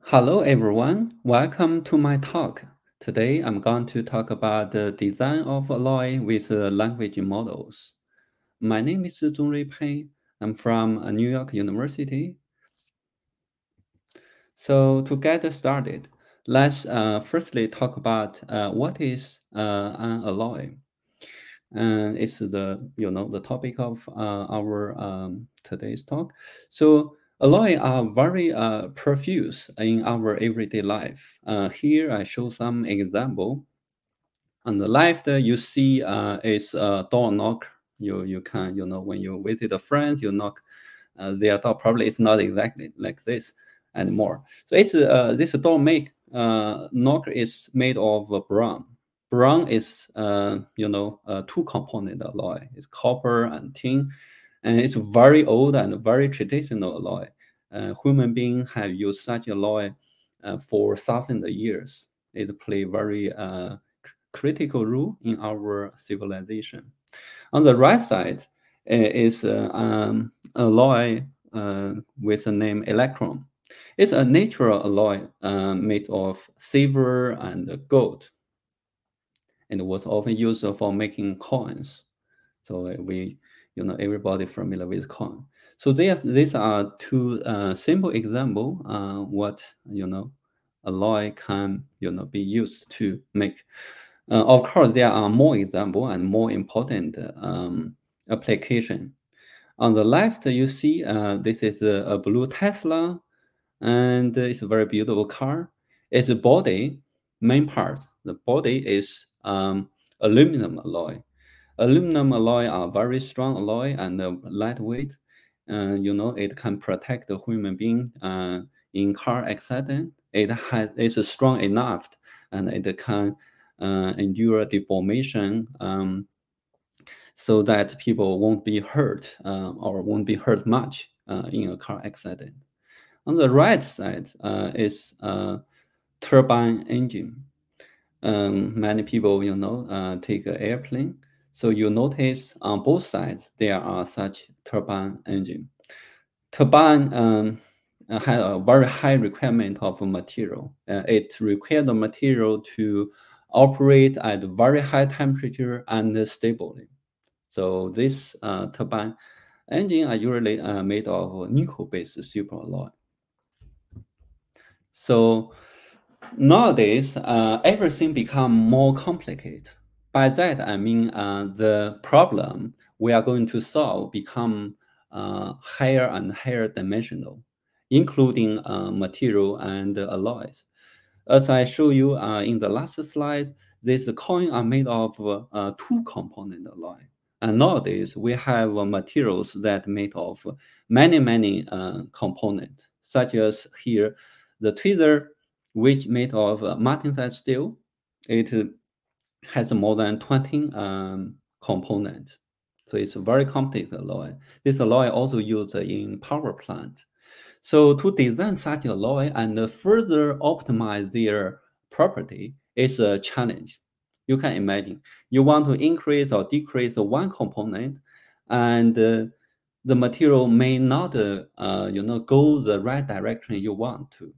Hello everyone, welcome to my talk. Today I'm going to talk about the design of alloy with language models. My name is Zhongrui Pei. I'm from New York University. So to get started, let's firstly talk about what is an alloy. And it's the topic of our today's talk. So alloy are very profuse in our everyday life. Here I show some example. On the left, you see is a door knock. You can when you visit a friend, you knock their door. Probably it's not exactly like this anymore. So it's this door knock is made of bronze. Bronze is, a two-component alloy. It's copper and tin, and it's very old and very traditional alloy. Human beings have used such alloy for thousands of years. It play very critical role in our civilization. On the right side is alloy with the name electrum. It's a natural alloy made of silver and gold, and was often used for making coins. So everybody familiar with coin. So these are two simple example what alloy can be used to make. Of course, there are more example and more important application. On the left, you see this is a blue Tesla, and it's a very beautiful car. Its body, main part, the body is aluminum alloy. Aluminum alloy are very strong alloy and lightweight. It can protect the human being in car accident. It's strong enough, and it can endure deformation, so that people won't be hurt or won't be hurt much in a car accident. On the right side is a turbine engine. Many people, take an airplane. So you notice on both sides, there are such turbine engine. Turbine has a very high requirement of material. It requires the material to operate at very high temperature and stably. So this turbine engine are usually made of nickel-based superalloy. So nowadays, everything become more complicated. By that, I mean the problem we are going to solve become higher and higher dimensional, including material and alloys. As I show you in the last slide, these coins are made of two-component alloy. And nowadays, we have materials that made of many components, such as here, the tweezer, which made of martensite steel. It has more than 20 components. So it's a very complex alloy. This alloy also used in power plant. So to design such alloy and further optimize their property is a challenge. You can imagine you want to increase or decrease one component, and the material may not go the right direction you want to.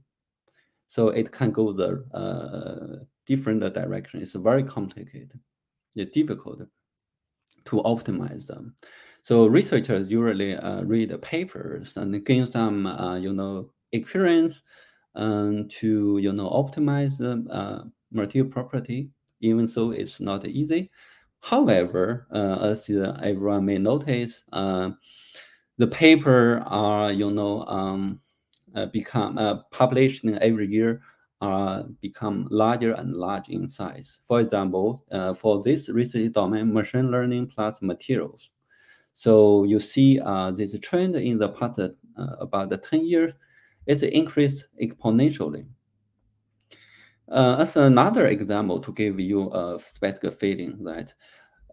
So it can go the different direction. It's very complicated. It's difficult to optimize them. So researchers usually read the papers and gain some experience to optimize the material property. Even so, it's not easy. However, as everyone may notice, the paper are become published every year become larger and larger in size. For example, for this research domain, machine learning plus materials. So you see this trend in the past about 10 years, it's increased exponentially. As another example to give you a specific feeling that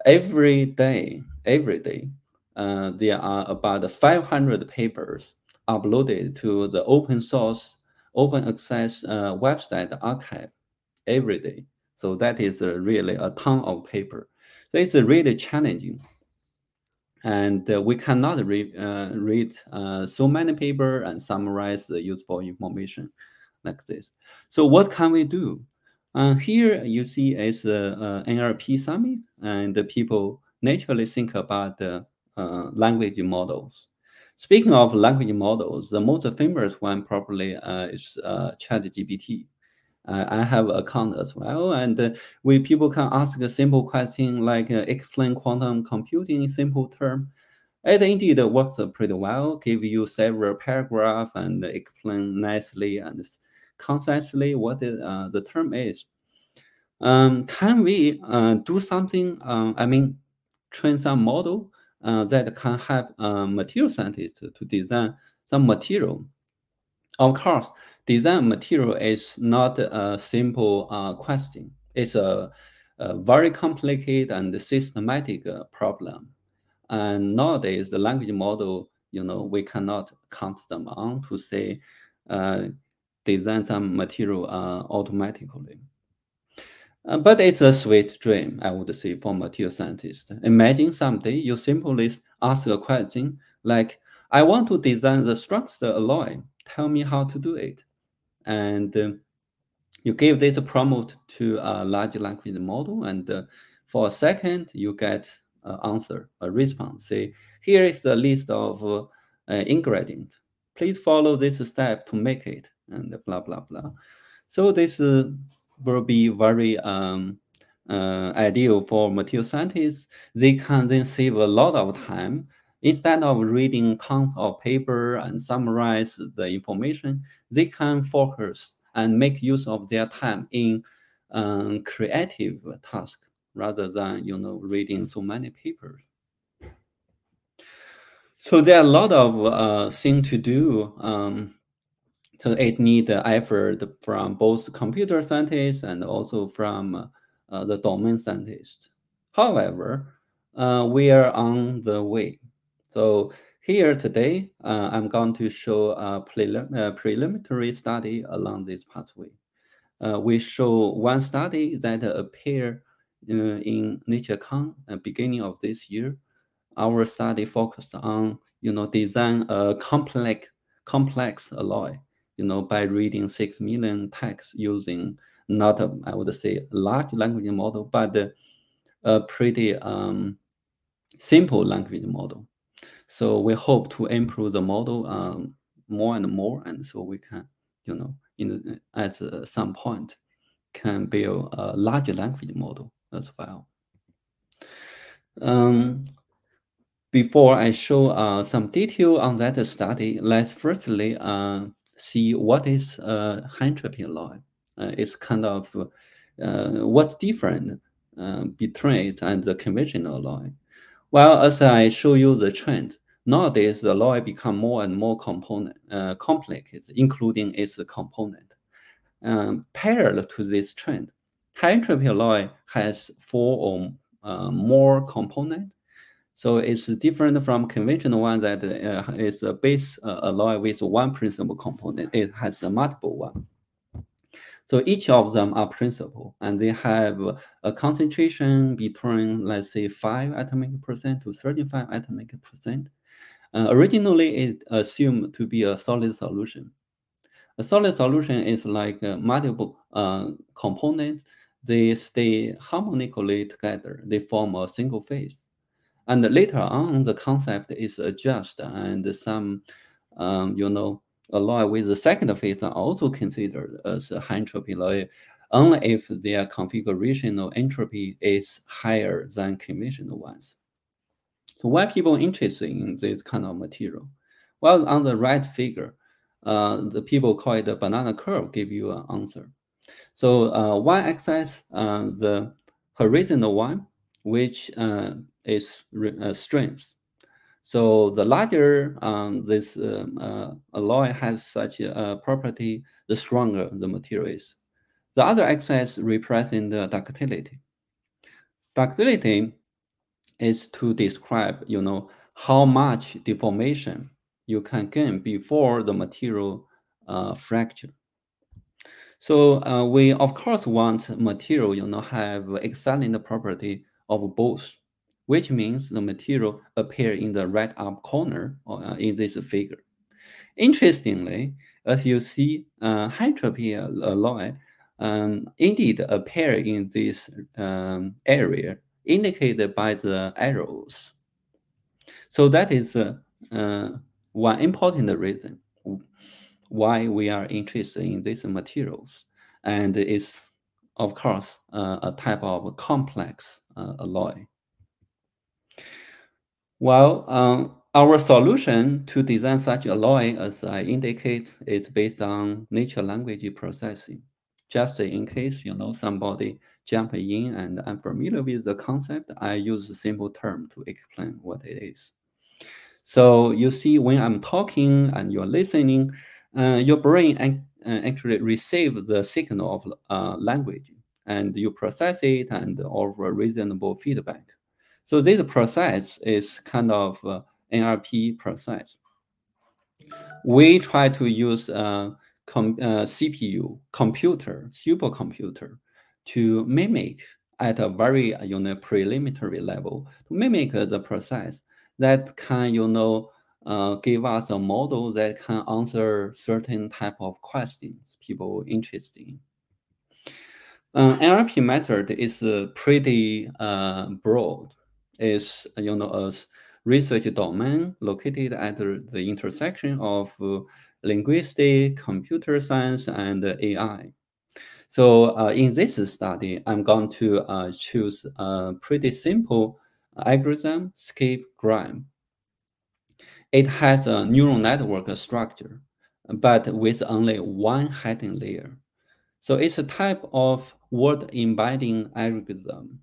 every day, there are about 500 papers uploaded to the open source, open access website archive every day. So that is really a ton of paper. So it's really challenging. And we cannot read so many paper and summarize the useful information like this. So what can we do? Here you see is a NLP summit, and the people naturally think about the language models. Speaking of language models, the most famous one probably is ChatGPT. I have an account as well, and we people can ask a simple question like explain quantum computing in simple term. It indeed works pretty well, give you several paragraphs and explain nicely and concisely what the term is. Can we do something, I mean, train some model that can help material scientists to design some material? Of course, design material is not a simple question. It's a very complicated and systematic problem. And nowadays, the language model, we cannot count them on to say uh, design some material automatically. But it's a sweet dream, I would say, for material scientists. Imagine someday you simply ask a question like, I want to design the structural alloy. Tell me how to do it. And you give this prompt to a large language model, and for a second, you get an answer, a response. Say, here is the list of ingredients. Please follow this step to make it, and blah, blah, blah. So this will be very ideal for material scientists. They can then save a lot of time. Instead of reading tons of paper and summarize the information, they can focus and make use of their time in creative tasks rather than reading so many papers. So there are a lot of things to do. So it needs effort from both computer scientists and also from the domain scientists. However, we are on the way. So here today, I'm going to show a preliminary study along this pathway. We show one study that appeared in Nature Con at the beginning of this year. Our study focused on design a complex alloy by reading 6 million texts using not I would say large language model, but a pretty simple language model. So we hope to improve the model more and more, and so we can at some point can build a large language model as well. Before I show some detail on that study, let's firstly see what is high-entropy alloy. It's kind of what's different between it and the conventional alloy. Well, as I show you the trend, nowadays the alloy become more and more complicated, including its component. Parallel to this trend, high-entropy alloy has 4 or more components. So it's different from conventional one that is a base alloy with one principal component. It has a multiple one. So each of them are principal, and they have a concentration between, let's say, 5 atomic percent to 35 atomic percent. Originally, it assumed to be a solid solution. A solid solution is like multiple components. They stay harmonically together. They form a single phase. And later on, the concept is adjusted, and some, alloy with the second phase are also considered as a high-entropy alloy, only if their configurational entropy is higher than conventional ones. So why people interested in this kind of material? Well, on the right figure, the people call it the banana curve, give you an answer. So y-axis, the horizontal one, which is strength. So the larger this alloy has such a property, the stronger the material is. The other axis represents the ductility. Ductility is to describe, how much deformation you can gain before the material fracture. So we of course want material, have excellent property of both, which means the material appear in the right up corner in this figure. Interestingly, As you see, high-entropy alloy indeed appear in this area indicated by the arrows. So that is one important reason why we are interested in these materials, and it's of course a type of complex alloy. Well, our solution to design such alloy, as I indicate, is based on natural language processing. Just in case somebody jump in and I'm familiar with the concept, I use a simple term to explain what it is. So you see, when I'm talking and you're listening, your brain actually receive the signal of language, and you process it and offer reasonable feedback. So this process is kind of NLP process. We try to use CPU, supercomputer, to mimic at a very preliminary level, to mimic the process that can give us a model that can answer certain type of questions people interested in. NLP method is pretty broad. It's a research domain located at the intersection of linguistics, computer science, and AI. So in this study, I'm going to choose a pretty simple algorithm, skip gram. It has a neural network structure, but with only one hidden layer. So it's a type of word embedding algorithm.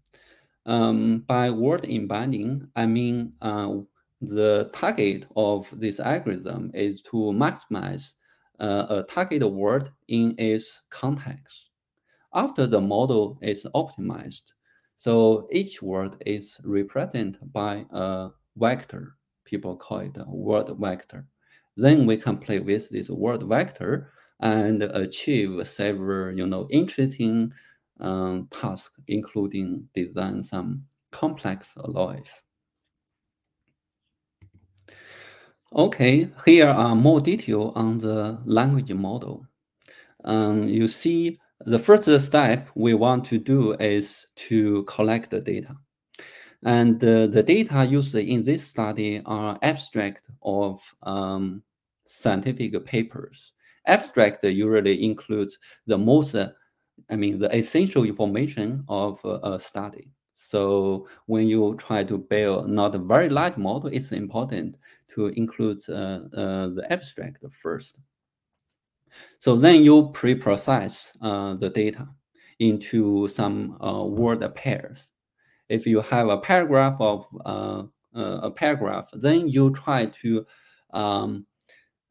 By word embedding, I mean the target of this algorithm is to maximize a target word in its context. After the model is optimized, so each word is represented by a vector. People call it a word vector. Then we can play with this word vector and achieve several, interesting tasks, including design some complex alloys. Okay, here are more detail on the language model. You see, the first step we want to do is to collect the data. And the data used in this study are abstract of scientific papers. Abstract usually includes the most, the essential information of a study. So when you try to build not a very large model, it's important to include the abstract first. So then you pre-process the data into some word pairs. If you have a paragraph of a paragraph, then you try to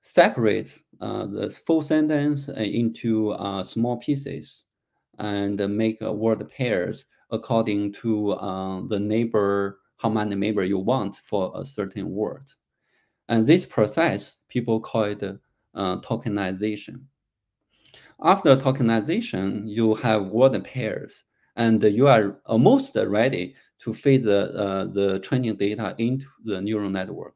separate the full sentence into small pieces and make word pairs according to the neighbor, how many neighbor you want for a certain word. And this process, people call it tokenization. After tokenization, you have word pairs, and you are almost ready to feed the training data into the neural network.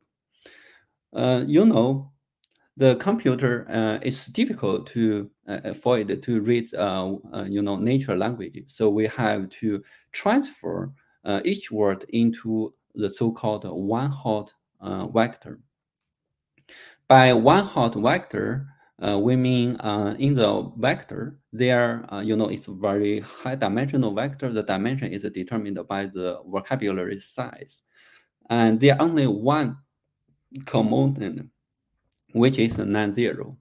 The computer is difficult to for it to read, natural language. So we have to transfer each word into the so-called one-hot vector. By one-hot vector, we mean in the vector, there, it's a very high dimensional vector. The dimension is determined by the vocabulary size. And there are only one component, which is non-zero.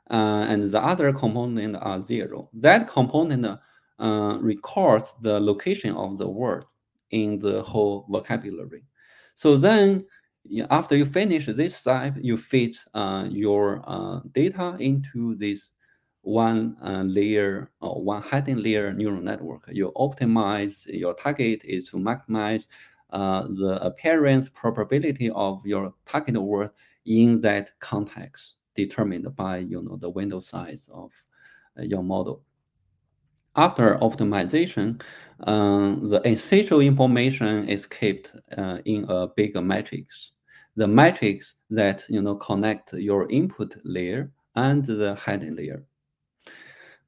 And the other component are zero. That component records the location of the word in the whole vocabulary. So then after you finish this step, you feed your data into this one layer or one hidden layer neural network. You optimize, your target is to maximize the appearance probability of your target word in that context determined by the window size of your model. After optimization, the essential information is kept in a bigger matrix. The matrix that connect your input layer and the hidden layer.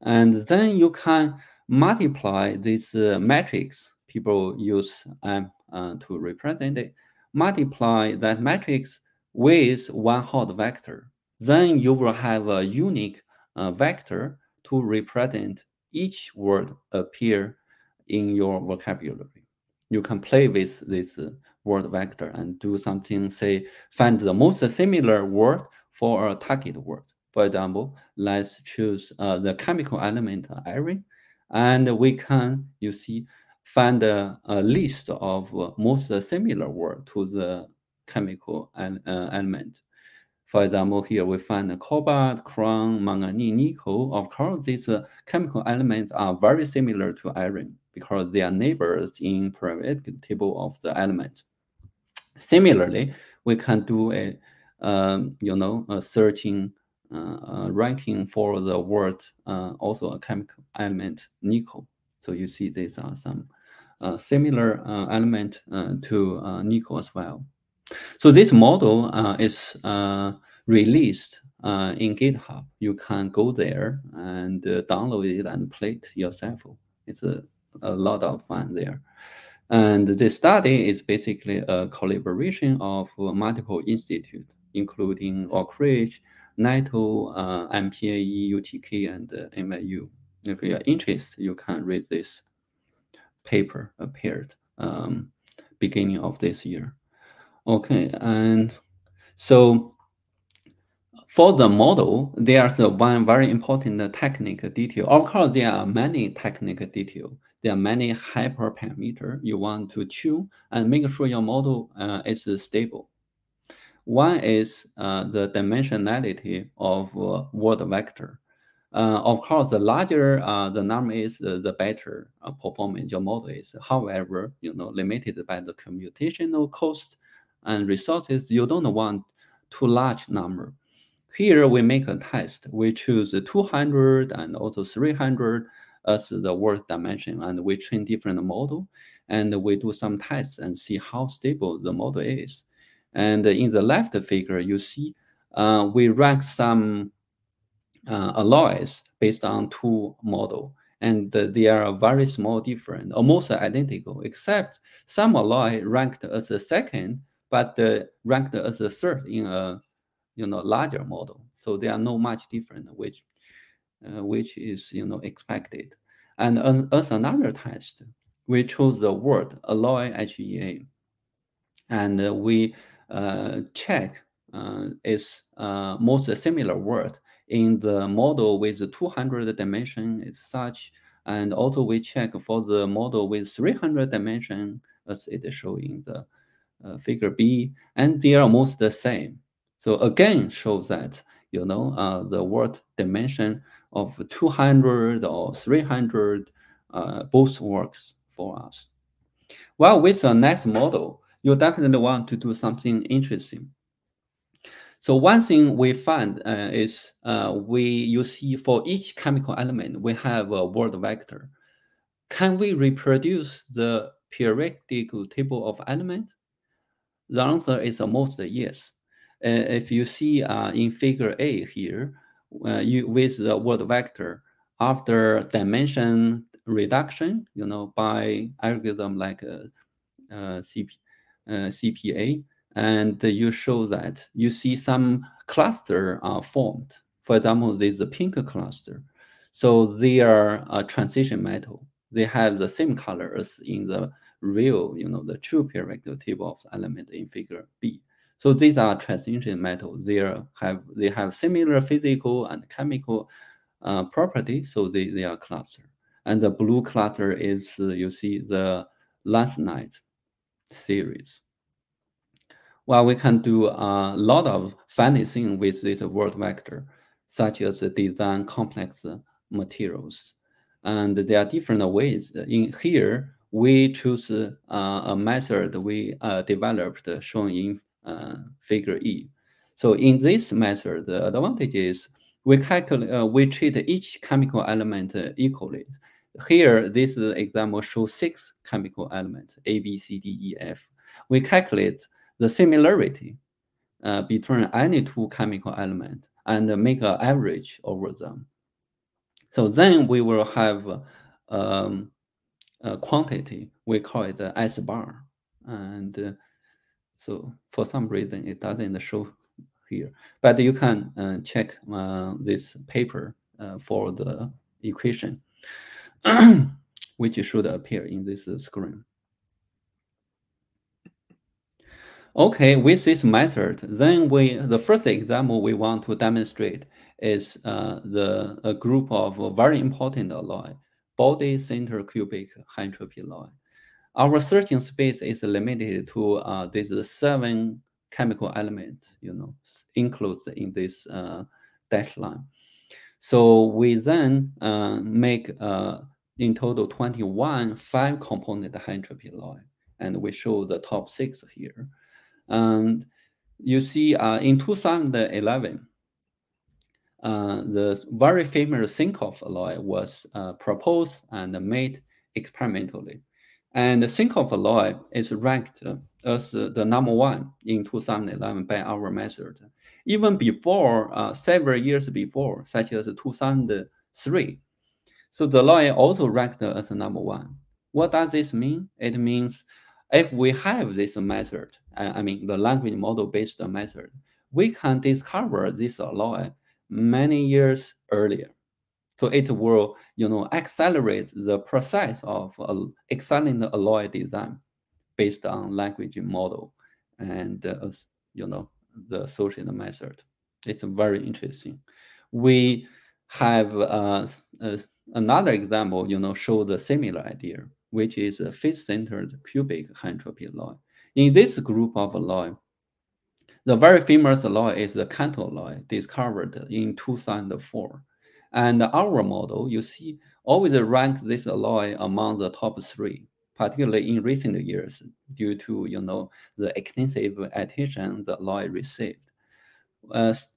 And then you can multiply this matrix. People use M to represent it. Multiply that matrix with one hot vector. Then you will have a unique vector to represent each word appear in your vocabulary. You can play with this word vector and do something, say, find the most similar word for a target word. For example, let's choose the chemical element iron, and we can, you see, find a list of most similar word to the chemical element. For example, here we find cobalt, chrome, manganese, nickel. Of course, these chemical elements are very similar to iron because they are neighbors in periodic table of the element. Similarly, we can do a a searching ranking for the word also a chemical element nickel. So you see these are some similar element to nickel as well. So this model is released in GitHub. You can go there and download it and play it yourself. It's a lot of fun there. And this study is basically a collaboration of multiple institutes, including Oak Ridge, NATO, MPAE, UTK, and NYU. If you are interested, you can read this paper appeared beginning of this year. Okay, and so for the model, there's one very important technical detail. Of course, there are many technical details. There are many hyperparameters you want to tune and make sure your model is stable. One is the dimensionality of word vector. Of course, the larger the number is, the better performance your model is. However, limited by the computational cost and resources, you don't want too large number. Here we make a test. We choose 200 and also 300 as the word dimension, and we train different model, and we do some tests and see how stable the model is. And in the left figure, you see we rank some alloys based on two model, and they are very small different, almost identical, except some alloy ranked as a second, but ranked as a third in a larger model. So they are not much different, which is expected. And as another test, we chose the word alloy HEA, and we check its most similar word in the model with 200 dimension is such, and also we check for the model with 300 dimension as it is shown in the figure B, and they are almost the same. So again, shows that the word dimension of 200 or 300 both works for us. Well, with the next model, you definitely want to do something interesting. So one thing we find is you see for each chemical element, we have a word vector. Can we reproduce the periodic table of elements? The answer is almost yes. If you see in figure A here, with the word vector, after dimension reduction, by algorithm like CPA, and you show that you see some cluster are formed. For example, there's a pink cluster. So they are a transition metal. They have the same color as in the real, the true periodic table of the element in figure B. So these are transition metals. They have similar physical and chemical properties, so they are cluster. And the blue cluster is, you see, the last night series. Well, we can do a lot of funny things with this word vector, such as design complex materials. And there are different ways. In here, we choose a method we developed shown in figure E. So in this method, the advantage is we treat each chemical element equally. Here, this example shows 6 chemical elements, A, B, C, D, E, F. We calculate the similarity between any two chemical elements and make an average over them. So then we will have a quantity, we call it the S bar. And so for some reason it doesn't show here, but you can check this paper for the equation, which should appear in this screen. Okay, with this method, then the first example we want to demonstrate is a group of very important alloy, body center cubic high-entropy alloy. Our searching space is limited to these 7 chemical elements, included in this dashed line. So we then make in total 21 5-component high-entropy alloy, and we show the top 6 here. And you see in 2011, the very famous Senkov alloy was proposed and made experimentally. And the Senkov alloy is ranked as the number 1 in 2011 by our method. Even before, several years before, such as 2003. So the alloy also ranked as number 1. What does this mean? It means if we have this method, the language model-based method, we can discover this alloy many years earlier. So it will, accelerate the process of excellent alloy design based on language model and, the associated method. It's very interesting. We have another example, show the similar idea, which is a face-centered cubic high-entropy alloy. In this group of alloy, the very famous alloy is the Cantor alloy, discovered in 2004. And our model, you see, always ranks this alloy among the top 3, particularly in recent years, due to, the extensive attention the alloy received.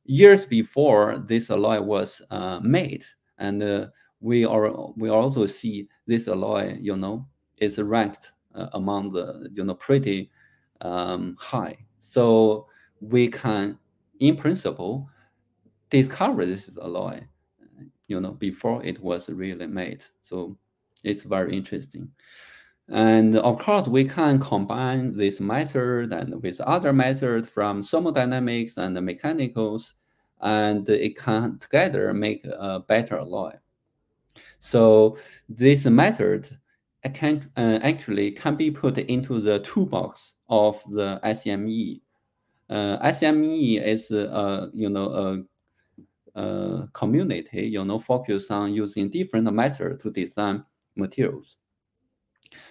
Years before this alloy was made, and we also see this alloy, is ranked among the, pretty high. So we can, in principle, discover this alloy, before it was really made. So it's very interesting. And of course, we can combine this method and with other methods from thermodynamics and mechanicals, and it can together make a better alloy. So this method actually can be put into the toolbox of the SME. SME is, a community, focused on using different methods to design materials.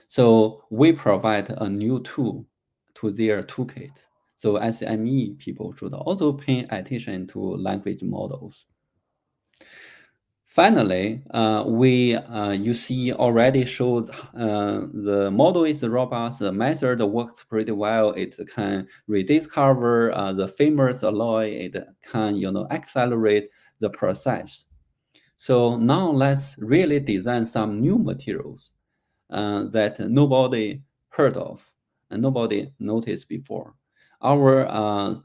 So we provide a new tool to their toolkit. So SME people should also pay attention to language models. Finally, you see already showed the model is robust, the method works pretty well. It can rediscover the famous alloy. It can, accelerate the process. So now let's really design some new materials that nobody heard of and nobody noticed before. Our,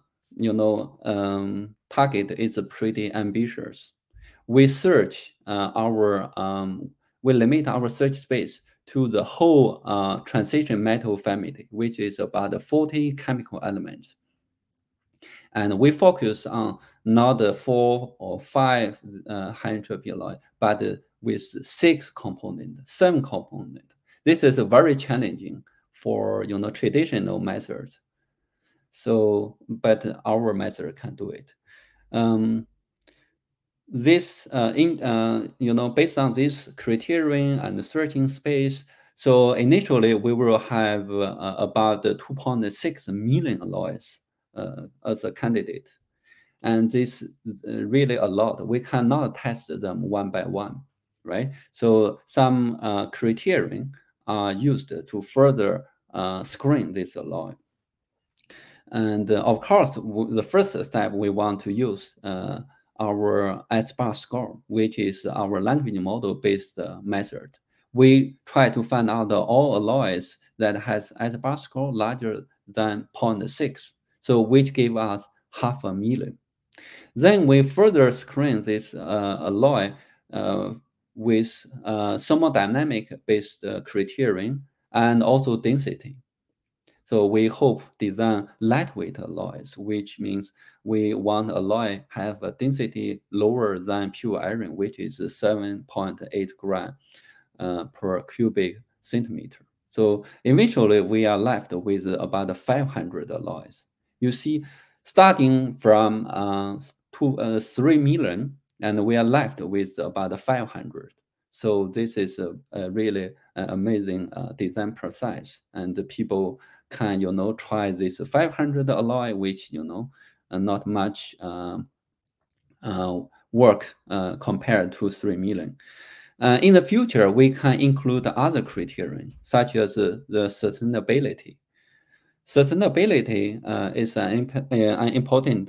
target is pretty ambitious. We search we limit our search space to the whole transition metal family, which is about 40 chemical elements. And we focus on not the 4 or 5 high-entropy alloy, but with 6 components, 7 components. This is very challenging for traditional methods. So, but our method can do it. This based on this criterion and searching space, so initially we will have about 2.6 million alloys as a candidate, and this is really a lot. We cannot test them one by one, right? So some criterion are used to further screen this alloy. And of course, the first step we want to use our S-bar score, which is our language model-based method. We try to find out all alloys that has S-bar score larger than 0.6, so which give us 500,000. Then we further screen this alloy with thermodynamic-based criterion and also density. So we hope design lightweight alloys, which means we want alloy have a density lower than pure iron, which is 7.8 gram per cubic centimeter. So eventually we are left with about 500 alloys. You see, starting from 3 million, and we are left with about 500. So this is a really amazing design process, and the people can, try this 500 alloy, which, not much work compared to 3 million. In the future, we can include other criteria, such as the sustainability. Sustainability is an important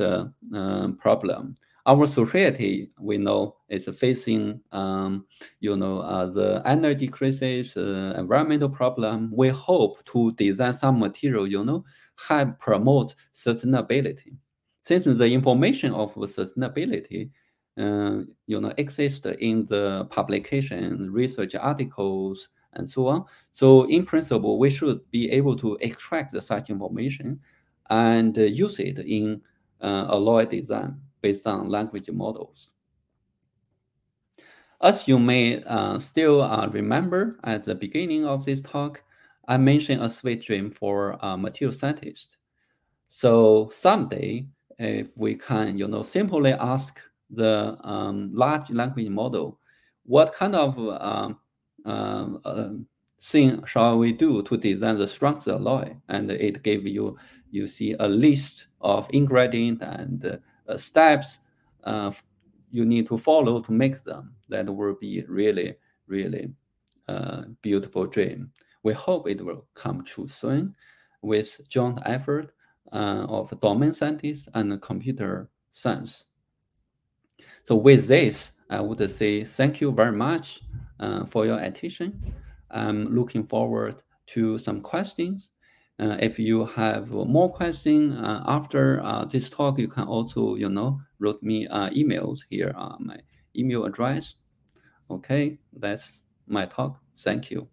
problem. Our society, we know, is facing, the energy crisis, environmental problem. We hope to design some material, help promote sustainability. Since the information of sustainability exist in the publication, research articles, and so on. So in principle, we should be able to extract such information and use it in alloy design based on language models. As you may still remember at the beginning of this talk, I mentioned a sweet dream for material scientists. So someday, if we can, simply ask the large language model, what kind of thing shall we do to design the strongest alloy? And it gave you see a list of ingredients and steps you need to follow to make them. That will be really, really beautiful dream. We hope it will come true soon with joint effort of domain scientists and computer science. So with this, I would say thank you very much for your attention. I'm looking forward to some questions. If you have more questions after this talk, you can also, write me emails here on my email address. Okay, that's my talk. Thank you.